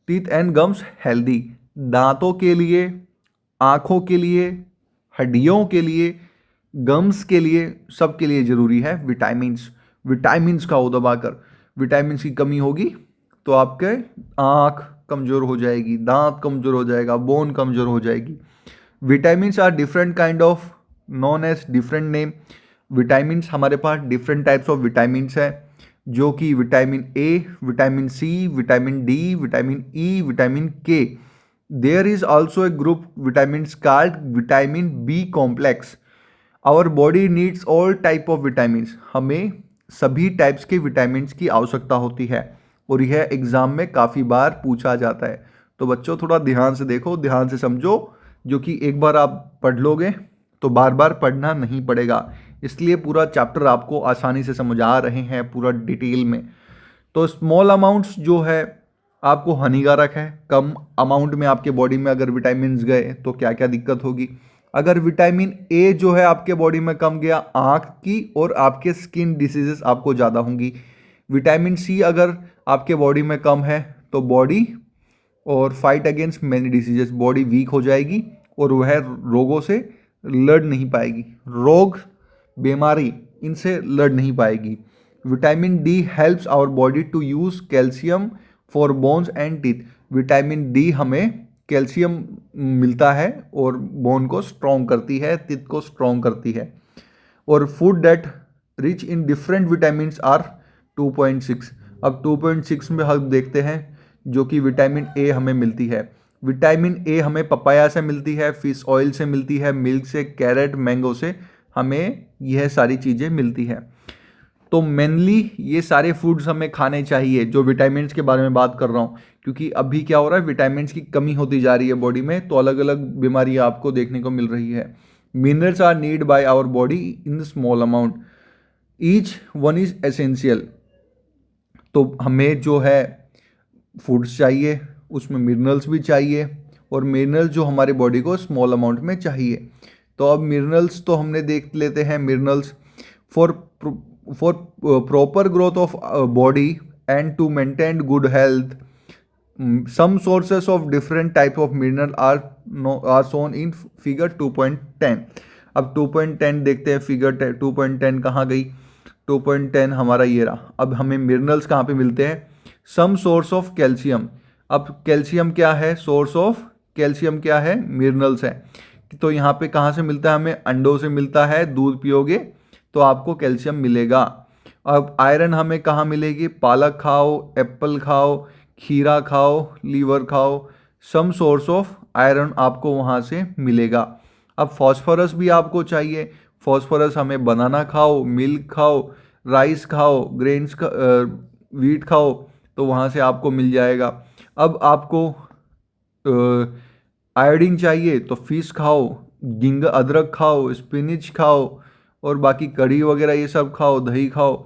teeth and gums healthy. दांतों के लिए, आँखों के लिए, हड्डियों के लिए, गम्स के लिए, सब के लिए ज़रूरी है विटामिन्स। विटामिन्स खाओ दबाकर। विटामिन्स की कमी होगी तो आपके आँख कमज़ोर हो जाएगी, दांत कमज़ोर हो जाएगा, बोन कमज़ोर हो जाएगी। Vitamins are different kind of known as different name. Vitamins हमारे पास डिफरेंट टाइप्स ऑफ विटामिन्स हैं, जो कि vitamin A, vitamin C, vitamin D, vitamin E, vitamin K. There is also a group vitamins called vitamin B complex. Our body needs all type of vitamins. हमें सभी types के vitamins की आवश्यकता होती है और यह एग्ज़ाम में काफ़ी बार पूछा जाता है। तो बच्चों थोड़ा ध्यान से देखो, ध्यान से समझो, जो कि एक बार आप पढ़ लोगे तो बार बार पढ़ना नहीं पड़ेगा। इसलिए पूरा चैप्टर आपको आसानी से समझ आ रहे हैं पूरा डिटेल में। तो स्मॉल अमाउंट्स जो है आपको हानिकारक है। कम अमाउंट में आपके बॉडी में अगर विटामिन्स गए तो क्या क्या दिक्कत होगी। अगर विटामिन ए जो है आपके बॉडी में कम गया, आँख की और आपके स्किन डिसीजेस आपको ज़्यादा होंगी। विटामिन सी अगर आपके बॉडी में कम है तो बॉडी और fight against many diseases, body weak हो जाएगी और वह रोगों से लड़ नहीं पाएगी, रोग बीमारी इनसे लड़ नहीं पाएगी। Vitamin D helps our body to use calcium for bones and teeth. Vitamin D हमें कैल्शियम मिलता है और बोन को स्ट्रॉन्ग करती है, टीथ को स्ट्रॉन्ग करती है। और food that rich in different vitamins are 2.6। अब 2.6 में हम देखते हैं जो कि विटामिन ए हमें मिलती है। विटामिन ए हमें पपाया से मिलती है, फिश ऑयल से मिलती है, मिल्क से, कैरेट, मैंगो से हमें यह सारी चीज़ें मिलती हैं। तो मेनली ये सारे फूड्स हमें खाने चाहिए जो विटामिन्स के बारे में बात कर रहा हूँ, क्योंकि अभी क्या हो रहा है, विटामिन्स की कमी होती जा रही है बॉडी में, तो अलग अलग बीमारियाँ आपको देखने को मिल रही है। Minerals are need by our body in small amount, each one is essential. तो हमें जो है फूड्स चाहिए उसमें मिनरल्स भी चाहिए, और मिनरल्स जो हमारी बॉडी को स्मॉल अमाउंट में चाहिए। तो अब मिनरल्स तो हमने देख लेते हैं। Minerals for for proper growth of body and to maintain good health, some sources of different type of mineral are are shown in figure 2.10। अब 2.10 देखते हैं, फिगर 2.10 कहाँ गई। 2.10 हमारा ये रहा। अब हमें मिनरल्स कहाँ पे मिलते हैं, सम सोर्स ऑफ कैल्शियम। अब कैल्शियम क्या है, सोर्स ऑफ कैल्शियम क्या है, मिनरल्स है। तो यहाँ पे कहाँ से मिलता है, हमें अंडों से मिलता है, दूध पियोगे तो आपको कैल्शियम मिलेगा। अब आयरन हमें कहाँ मिलेगी, पालक खाओ, एप्पल खाओ, खीरा खाओ, लीवर खाओ, सम सोर्स ऑफ आयरन आपको वहाँ से मिलेगा। अब फॉस्फोरस भी आपको चाहिए। फॉस्फोरस हमें बनाना खाओ, मिल्क खाओ, राइस खाओ, ग्रेन्स वीट खाओ, तो वहाँ से आपको मिल जाएगा। अब आपको आयोडीन चाहिए तो फिश खाओ, गिंग अदरक खाओ, स्पिनिच खाओ, और बाकी कढ़ी वगैरह ये सब खाओ, दही खाओ,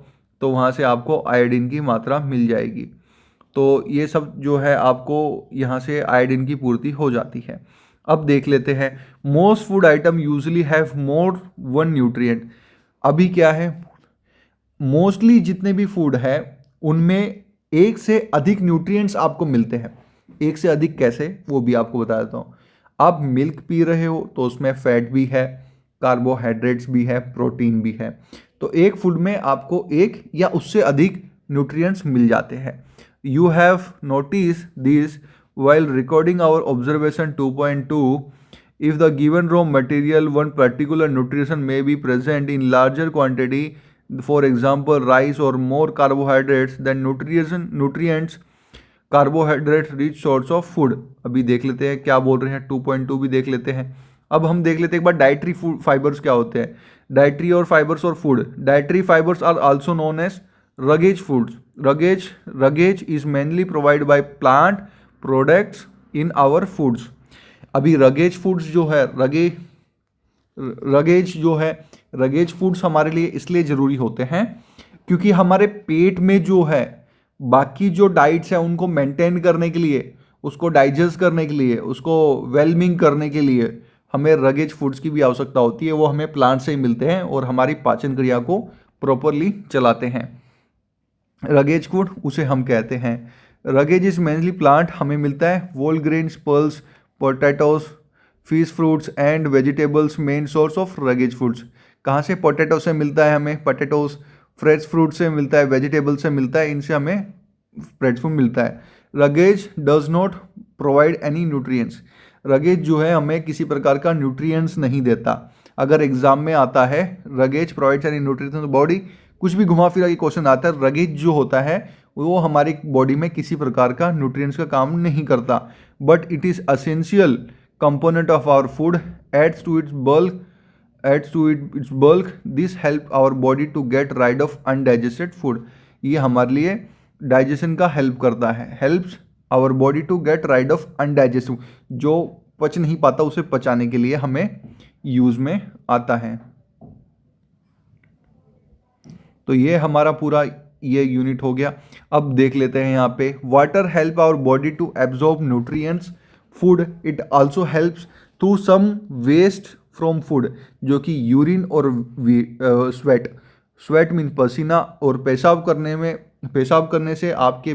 तो वहाँ से आपको आयोडीन की मात्रा मिल जाएगी। तो ये सब जो है आपको यहाँ से आयोडीन की पूर्ति हो जाती है। अब देख लेते हैं, most food item usually have more one nutrient. अभी क्या है, मोस्टली जितने भी फूड है उनमें एक से अधिक न्यूट्रिएंट्स आपको मिलते हैं। एक से अधिक कैसे, वो भी आपको बता देता हूँ। आप मिल्क पी रहे हो तो उसमें फैट भी है, कार्बोहाइड्रेट्स भी है, प्रोटीन भी है। तो एक फूड में आपको एक या उससे अधिक न्यूट्रिएंट्स मिल जाते हैं। You have noticed this while recording our observation 2.2. If the given raw material, one particular nutrition may be present in larger quantity, for example rice or more carbohydrates, then nutrients carbohydrate rich source of food। अभी देख लेते हैं क्या बोल रहे हैं, 2.2 भी देख लेते हैं। अब हम देख लेते हैं एक बार डाइटरी फूड फाइबर्स क्या होते हैं। डाइटरी और फाइबर्स और food, dietary fibres are also known as rugged foods। rugged is mainly provided by plant products in our foods। अभी rugged foods जो है, rugged foods हमारे लिए इसलिए ज़रूरी होते हैं क्योंकि हमारे पेट में जो है बाकी जो डाइट्स हैं उनको मेंटेन करने के लिए, उसको डाइजेस्ट करने के लिए, उसको वेलमिंग करने के लिए हमें रगेज फूड्स की भी आवश्यकता होती है। वो हमें प्लांट से ही मिलते हैं और हमारी पाचन क्रिया को प्रॉपरली चलाते हैं। रगेज फूड उसे हम कहते हैं। रगेज इज मेनली प्लांट, हमें मिलता है whole grains, pulses, potatoes, fish, fruits and vegetables main source of roughage foods. कहाँ से, पोटैटो से मिलता है हमें पोटैटोज, फ्रेश फ्रूट से मिलता है, वेजिटेबल से मिलता है, इनसे हमें फ्रेश फूड मिलता है। Roughage does not provide any nutrients. Roughage जो है हमें किसी प्रकार का न्यूट्रिएंट्स नहीं देता। अगर एग्जाम में आता है roughage provides any nutrients to body, कुछ भी घुमा फिरा के क्वेश्चन आता है, रगेज जो होता है वो हमारी बॉडी में किसी प्रकार का न्यूट्रिएंट्स का काम नहीं करता, but it is essential component of our food, aids to its bulk, this help our body to get rid of undigested food. ये हमारे लिए डाइजेशन का हेल्प करता है, helps our body to get rid of undigested, जो पच नहीं पाता उसे पचाने के लिए हमें यूज में आता है। तो ये हमारा पूरा ये यूनिट हो गया। अब देख लेते हैं यहाँ पे, water help our body to absorb nutrients food, it also helps through some waste from food, जो कि यूरिन और स्वेट मीन पसीना, और पेशाब करने से आपके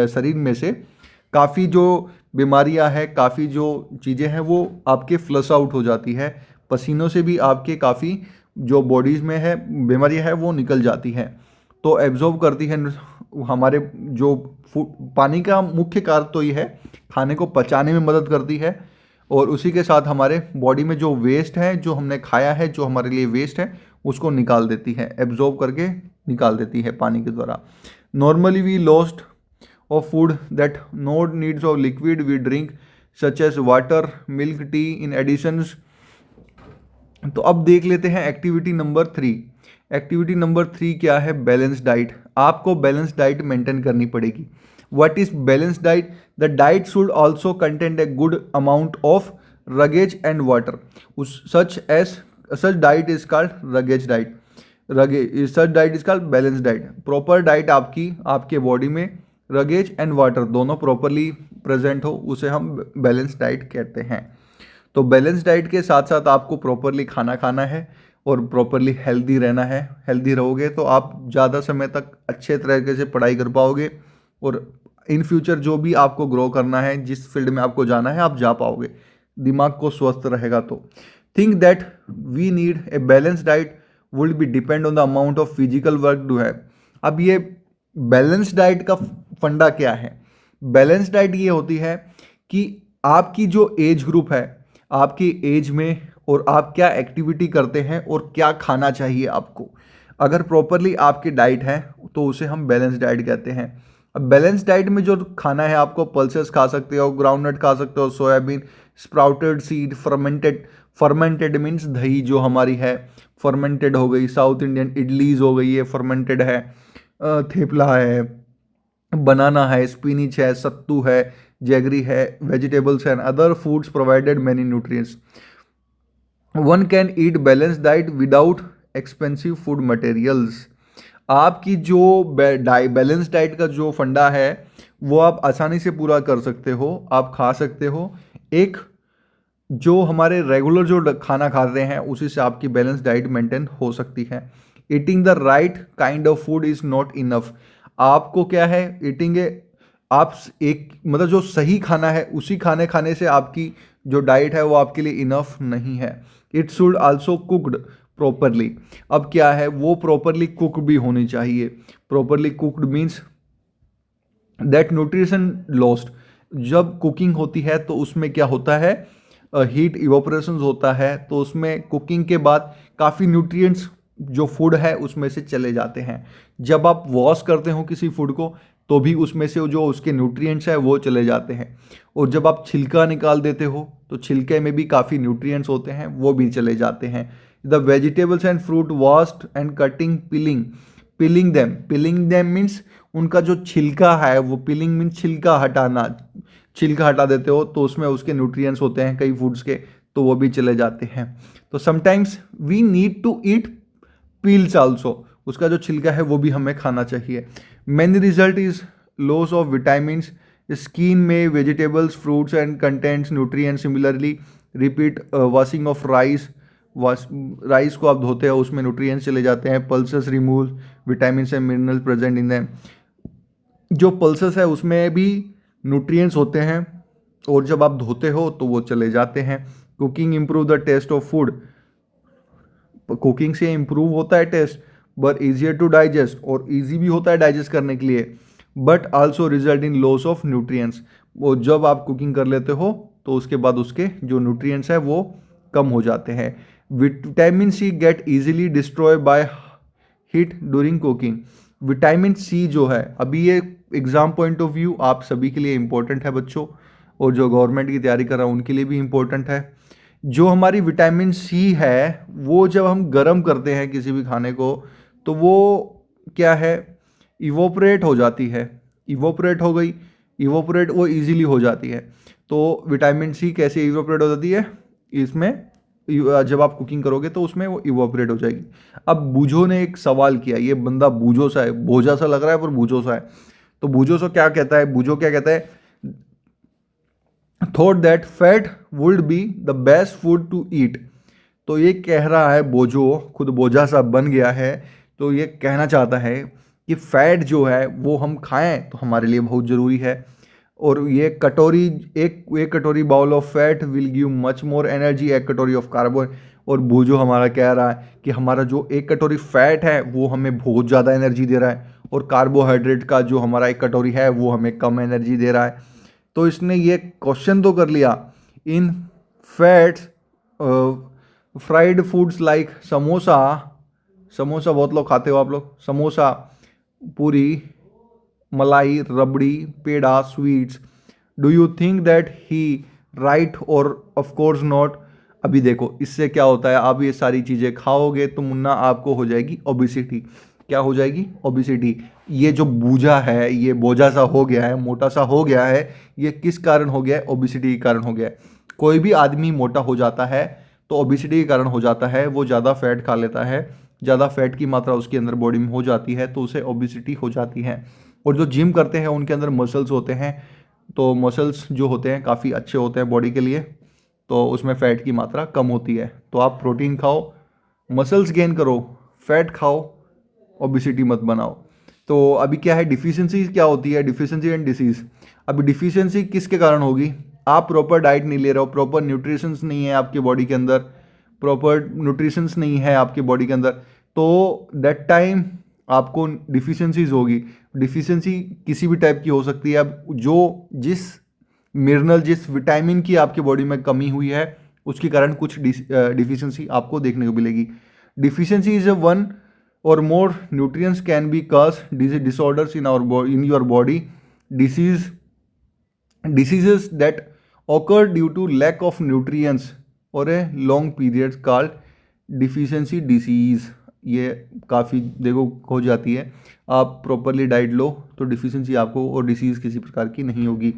शरीर में से काफ़ी जो बीमारियां हैं, काफ़ी जो चीज़ें हैं वो आपके फ्लश आउट हो जाती है। पसीनों से भी आपके काफ़ी जो बॉडीज़ में है बीमारियां है वो निकल जाती हैं। तो एब्जॉर्ब करती है हमारे जो पानी का मुख्य कार्य तो ये है, खाने को पचाने में मदद करती है, और उसी के साथ हमारे बॉडी में जो वेस्ट है, जो हमने खाया है, जो हमारे लिए वेस्ट है, उसको निकाल देती है, एब्जॉर्ब करके निकाल देती है पानी के द्वारा। Normally we lost of food that not needs of liquid we drink such as water, milk, tea in additions. तो अब देख लेते हैं एक्टिविटी नंबर 3। एक्टिविटी नंबर 3 क्या है, बैलेंस डाइट। आपको बैलेंस डाइट मेंटेन करनी पड़ेगी। What is balance diet? The diet should also contain a good amount of roughage and water, such diet is called roughage diet. Such diet is called balance diet. Proper diet आपके body में roughage and water दोनों properly present हो, उसे हम balance diet कहते हैं। तो balance diet के साथ साथ आपको प्रॉपरली खाना खाना है और प्रॉपरली हेल्दी रहना है। हेल्दी रहोगे तो आप ज़्यादा समय तक अच्छे तरीके से पढ़ाई कर पाओगे और इन फ्यूचर जो भी आपको ग्रो करना है, जिस फील्ड में आपको जाना है, आप जा पाओगे। दिमाग को स्वस्थ रहेगा तो think that we need a balance diet would be depend on the amount of physical work do have. अब ये बैलेंस डाइट का फंडा क्या है? बैलेंस डाइट ये होती है कि आपकी जो एज ग्रुप है, आपकी एज में और आप क्या एक्टिविटी करते हैं और क्या खाना चाहिए आपको, अगर प्रॉपरली आपकी डाइट है तो उसे हम बैलेंस डाइट कहते हैं। अब बैलेंस डाइट में जो खाना है, आपको पल्सेस खा सकते हो, ग्राउंडनट खा सकते हो, soybean, sprouted seed, fermented means दही जो हमारी है फर्मेंटेड हो गई, साउथ इंडियन इडलीज हो गई, ये फर्मेंटेड है, थेपला है, बनाना है, स्पिनिच है, सत्तू है, जैगरी है, vegetables and other foods provided many nutrients. One can eat balance diet without expensive food materials. आपकी जो बैलेंस डाइट का जो फंडा है वो आप आसानी से पूरा कर सकते हो, आप खा सकते हो। एक जो हमारे रेगुलर जो खाना खाते हैं उसी से आपकी बैलेंस डाइट मेंटेन हो सकती है। Eating the right kind of food is not enough. आपको क्या है, ईटिंग आप एक मतलब जो सही खाना है उसी खाने खाने से आपकी जो डाइट है वो आपके लिए इनफ नहीं है। It should also cooked properly. अब क्या है, वो प्रॉपरली कुक भी होनी चाहिए। Properly cooked means that nutrition lost. जब कुकिंग होती है तो उसमें क्या होता है, हीट इवोपरेशन होता है, तो उसमें कुकिंग के बाद काफ़ी न्यूट्रिएंट्स जो फूड है उसमें से चले जाते हैं। जब आप वॉश करते हो किसी फूड को तो भी उसमें से जो उसके न्यूट्रिएंट्स है वो चले जाते हैं, और जब आप छिलका निकाल देते हो तो छिलके में भी काफ़ी न्यूट्रिएंट्स होते हैं, वो भी चले जाते हैं। The vegetables and fruit washed and cutting peeling them means उनका जो छिलका है वो पिलिंग मीन्स छिलका हटाना, छिलका हटा देते हो तो उसमें उसके न्यूट्रिएंट्स होते हैं कई फूड्स के, तो वो भी चले जाते हैं। तो sometimes we need to eat peels also, उसका जो छिलका है वो भी हमें खाना चाहिए। Main result is loss of vitamins skin में vegetables fruits and contents nutrient. Similarly repeat washing of rice को आप धोते हो उसमें न्यूट्रिएंट्स चले जाते हैं। Pulses remove vitamin and mineral present in them. जो पल्सेस है उसमें भी न्यूट्रिएंट्स होते हैं और जब आप धोते हो तो वो चले जाते हैं। Cooking improve the taste of food. Cooking से इम्प्रूव होता है taste, but easier to digest, और ईजी भी होता है डाइजेस्ट करने के लिए, but also result in loss of nutrients. वो जब आप कुकिंग कर लेते हो तो उसके बाद उसके जो न्यूट्रिएंट्स है वो कम हो जाते हैं। Vitamin C get easily destroy by heat during cooking. Vitamin C जो है, अभी ये एग्जाम पॉइंट ऑफ व्यू आप सभी के लिए इम्पोर्टेंट है बच्चों, और जो गवर्नमेंट की तैयारी कर रहा है उनके लिए भी इम्पोर्टेंट है। जो हमारी विटामिन सी है वो जब हम गर्म करते हैं किसी भी खाने को तो वो क्या है, इवोपरेट हो जाती है। इवोपरेट हो गई, इवोपरेट वो इजीली हो जाती है। तो विटामिन सी कैसे इवोपरेट हो जाती है, इसमें जब आप कुकिंग करोगे तो उसमें वो इवोपरेट हो जाएगी। अब बूझो ने एक सवाल किया, ये बंदा बूझो सा है, बोझा सा लग रहा है पर बूझो सा है। तो बूझो सा क्या कहता है, बूझो क्या कहता है, thought that fat would be the best food to eat. तो ये कह रहा है बोझो, खुद बोझा सा बन गया है, तो ये कहना चाहता है कि फैट जो है वो हम खाएं तो हमारे लिए बहुत ज़रूरी है, और ये कटोरी एक कटोरी bowl of fat will give much more energy एक कटोरी ऑफ कार्बन। और बूझो हमारा कह रहा है कि हमारा जो एक कटोरी फैट है वो हमें बहुत ज़्यादा एनर्जी दे रहा है, और कार्बोहाइड्रेट का जो हमारा एक कटोरी है वो हमें कम एनर्जी दे रहा है। तो इसने ये क्वेश्चन तो कर लिया, in fats fried foods like samosa, samosa बहुत लोग खाते हो आप लोग, samosa, puri, malai, rabri, peda, sweets, do you think that he right और ऑफ कोर्स नॉट। अभी देखो इससे क्या होता है, आप ये सारी चीज़ें खाओगे तो मुन्ना आपको हो जाएगी ओबिसिटी। क्या हो जाएगी, ओबिसिटी। ये जो बूझा है, ये बोझा सा हो गया है, मोटा सा हो गया है, ये किस कारण हो गया है, ओबिसिटी के कारण हो गया है। कोई भी आदमी मोटा हो जाता है तो ओबिसिटी के कारण हो जाता है, वो ज़्यादा फैट खा लेता है, ज़्यादा फैट की मात्रा उसके अंदर बॉडी में हो जाती है तो उसे ओबिसिटी हो जाती है। और जो जिम करते हैं उनके अंदर मसल्स होते हैं, तो मसल्स जो होते हैं काफ़ी अच्छे होते हैं बॉडी के लिए, तो उसमें फ़ैट की मात्रा कम होती है। तो आप प्रोटीन खाओ, मसल्स गेन करो, फैट खाओ, ओबिसिटी मत बनाओ। तो अभी क्या है, डिफिशियंसी क्या होती है, डिफिशियंसी एंड डिसीज़। अभी डिफिशियंसी किसके कारण होगी, आप प्रॉपर डाइट नहीं ले रहे हो, प्रॉपर न्यूट्रिशंस नहीं है आपकी बॉडी के अंदर, प्रॉपर न्यूट्रिशंस नहीं है आपकी बॉडी के अंदर, तो दैट टाइम आपको डिफिशियंसीज होगी। डिफिशियंसी किसी भी टाइप की हो सकती है। अब जो जिस मिनरल, जिस विटामिन की आपकी बॉडी में कमी हुई है, उसके कारण कुछ डिफिशियंसी आपको देखने को मिलेगी। Deficiency is a one or more nutrients can be cause disorders in your body. disease Diseases that occur due to lack of nutrients or a long period called deficiency disease. ये काफ़ी देखो हो जाती है, आप प्रॉपरली डाइट लो तो deficiency आपको और डिसीज़ किसी प्रकार की नहीं होगी।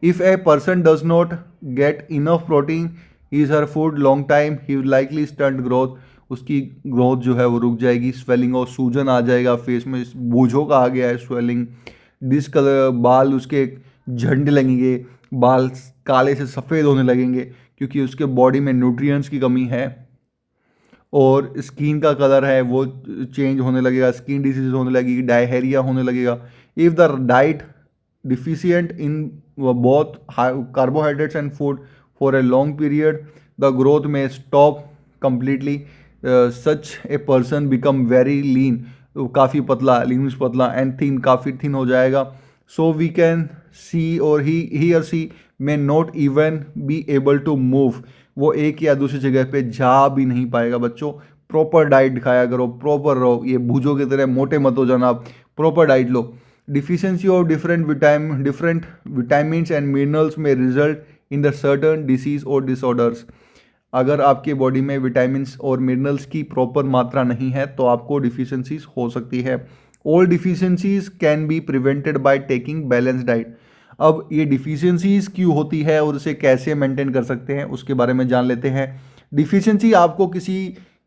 If a person does not get enough protein is her food long time, he will likely stunt growth, उसकी ग्रोथ जो है वो रुक जाएगी, स्वेलिंग और सूजन आ जाएगा फेस में, बोझों का आ गया है स्वेलिंग, डिसकलर, बाल उसके झड़ने लगेंगे, बाल काले से सफ़ेद होने लगेंगे क्योंकि उसके बॉडी में न्यूट्रिएंट्स की कमी है, और स्किन का कलर है वो चेंज होने लगेगा, स्किन डिजीज होने लगेगी, डायहेरिया होने लगेगा। If the diet deficient in both carbohydrates and food for a long period, the growth में stop completely. Such a person become very lean, काफ़ी पतला, लीनिश पतला, एंड थिन, काफ़ी थिन हो जाएगा। सो वी कैन सी और ही और she may not even be able to move, वो एक या दूसरी जगह पे जा भी नहीं पाएगा। बच्चों प्रॉपर डाइट खाया करो, प्रॉपर रहो, ये भूजों की तरह मोटे मत हो जाना आप, प्रॉपर डाइट लो। Deficiency of different vitamins and minerals में result in the certain disease और डिसऑर्डर्स। अगर आपकी बॉडी में विटामिन्स और मिनरल्स की प्रॉपर मात्रा नहीं है तो आपको डिफिशियंसीज हो सकती है। All deficiencies can be prevented by taking balance diet. अब ये डिफिशियंसीज क्यों होती है और उसे कैसे मेंटेन कर सकते हैं उसके बारे में जान लेते हैं। डिफिशियंसी आपको किसी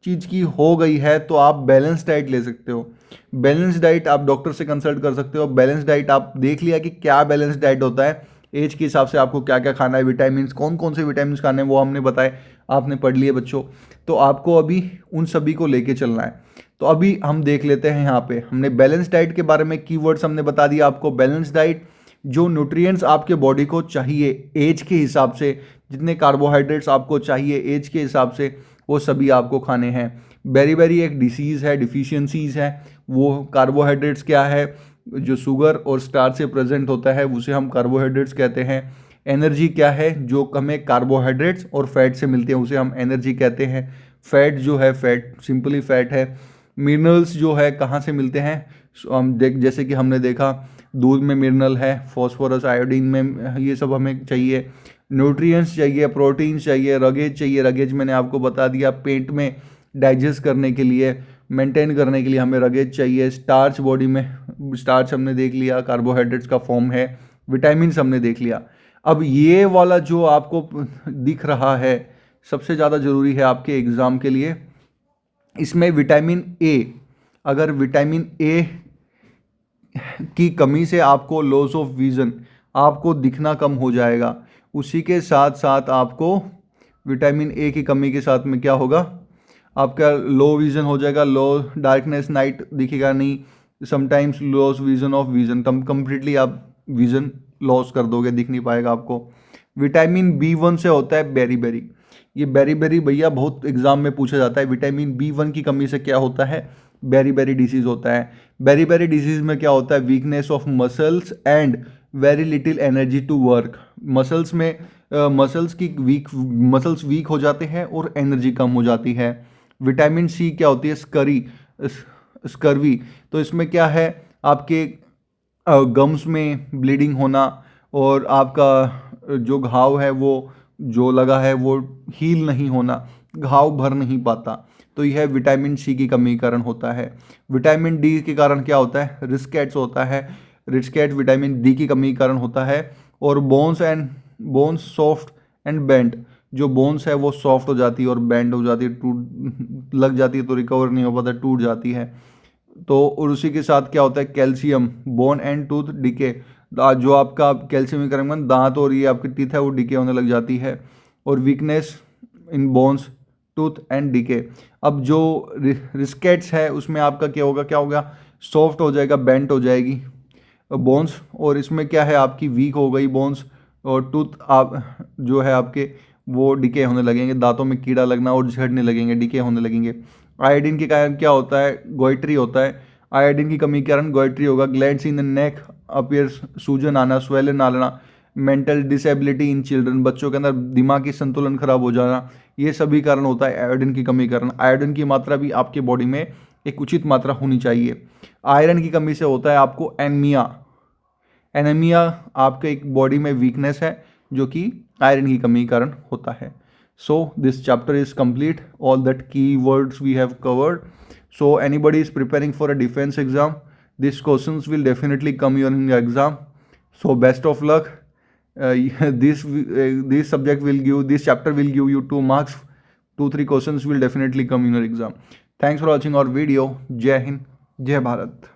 चीज़ की हो गई है तो आप बैलेंस डाइट ले सकते हो। बैलेंस डाइट आप डॉक्टर से कंसल्ट कर सकते हो। बैलेंस डाइट आप देख लिया कि क्या बैलेंस डाइट होता है, एज के हिसाब से आपको क्या क्या खाना है, विटामिन कौन कौन से विटामिन खाने हैं वो हमने बताए, आपने पढ़ लिए बच्चों। तो आपको अभी उन सभी को लेके चलना है। तो अभी हम देख लेते हैं, यहाँ पे हमने बैलेंस डाइट के बारे में कीवर्ड्स हमने बता दिया आपको। बैलेंस डाइट, जो न्यूट्रिएंट्स आपके बॉडी को चाहिए एज के हिसाब से, जितने कार्बोहाइड्रेट्स आपको चाहिए एज के हिसाब से, वो सभी आपको खाने हैं। बेरी एक डिसीज़ है, डिफिशियंसीज है, वो कार्बोहाइड्रेट्स क्या है, जो शुगर और स्टार्च से प्रेजेंट होता है उसे हम कार्बोहाइड्रेट्स कहते हैं। एनर्जी क्या है, जो हमें कार्बोहाइड्रेट्स और फैट से मिलते हैं उसे हम एनर्जी कहते हैं। फैट जो है, फैट सिंपली फैट है। मिनरल्स जो है कहाँ से मिलते हैं, हम जैसे कि हमने देखा दूध में मिनरल है, फॉस्फोरस, आयोडीन में, ये सब हमें चाहिए। न्यूट्रिएंट्स चाहिए, प्रोटीन चाहिए, रगेज चाहिए। रगेज मैंने आपको बता दिया, पेट में डाइजेस्ट करने के लिए, मेंटेन करने के लिए हमें रगेज चाहिए। स्टार्च, बॉडी में स्टार्च हमने देख लिया, कार्बोहाइड्रेट्स का फॉर्म है। विटामिन्स हमने देख लिया। अब ये वाला जो आपको दिख रहा है सबसे ज़्यादा ज़रूरी है आपके एग्ज़ाम के लिए, इसमें विटामिन ए। अगर विटामिन ए की कमी से आपको लॉस ऑफ विज़न, आपको दिखना कम हो जाएगा। उसी के साथ साथ आपको विटामिन ए की कमी के साथ में क्या होगा, आपका लो विज़न हो जाएगा, लो डार्कनेस, नाइट दिखेगा नहीं, sometimes loss vision of vision, completely आप विज़न लॉस कर दोगे, दिख नहीं पाएगा आपको। विटामिन B1 से होता है बेरी। ये बेरी भैया बहुत एग्जाम में पूछा जाता है। विटामिन B1 की कमी से क्या होता है, बेरी डिसीज़ होता है। बेरी डिसीज़ में क्या होता है, weakness of muscles and very little energy to work. Muscles में मसल्स वीक हो जाते हैं और एनर्जी कम हो जाती है। विटामिन C क्या होती है, स्कर्वी। तो इसमें क्या है, आपके गम्स में ब्लीडिंग होना, और आपका जो घाव है वो जो लगा है वो हील नहीं होना, घाव भर नहीं पाता। तो यह विटामिन C की कमी के कारण होता है। विटामिन D के कारण क्या होता है, रिस्केट्स होता है। रिस्केट विटामिन D की कमी के कारण होता है। और बोन्स सॉफ्ट एंड बेंड, जो बोन्स है वो सॉफ्ट हो जाती है और बेंड हो जाती है, टूट लग जाती है तो रिकवर नहीं हो पाता, टूट जाती है। तो और उसी के साथ क्या होता है, calcium, bone and tooth decay, जो आपका कैल्शियम की कमी दांत और ये आपकी टीथ है वो डिके होने लग जाती है। और weakness in bones, tooth and decay. अब जो रिस्केट्स है उसमें आपका क्या होगा, सॉफ्ट हो जाएगा, बेंट हो जाएगी बोन्स, और इसमें क्या है आपकी वीक हो गई बोन्स, और टूथ आप जो है आपके वो डिके होने लगेंगे, दांतों में कीड़ा लगना और झड़ने लगेंगे, डिके होने लगेंगे। आयोडीन के कारण क्या होता है, गोइट्री होता है, आयोडीन की कमी के कारण गोइट्री होगा। Glands in the neck appears, सूजन आना, स्वेलन आना। मेंटल डिसेबिलिटी इन चिल्ड्रन, बच्चों के अंदर दिमागी संतुलन खराब हो जाना, ये सभी कारण होता है आयोडीन की कमी के कारण। आयोडीन की मात्रा भी आपके बॉडी में एक उचित मात्रा होनी चाहिए। आयरन की कमी से होता है आपको एनीमिया। एनीमिया आपके एक बॉडी में वीकनेस है जो कि आयरन की कमी के कारण होता है। So this chapter is complete, all that key words we have covered. So anybody is preparing for a defence exam, this questions will definitely come in your exam. So best of luck. This subject will give, this chapter will give you 2 marks. 2-3 questions will definitely come in your exam. Thanks for watching our video. Jai Hind, Jai Bharat.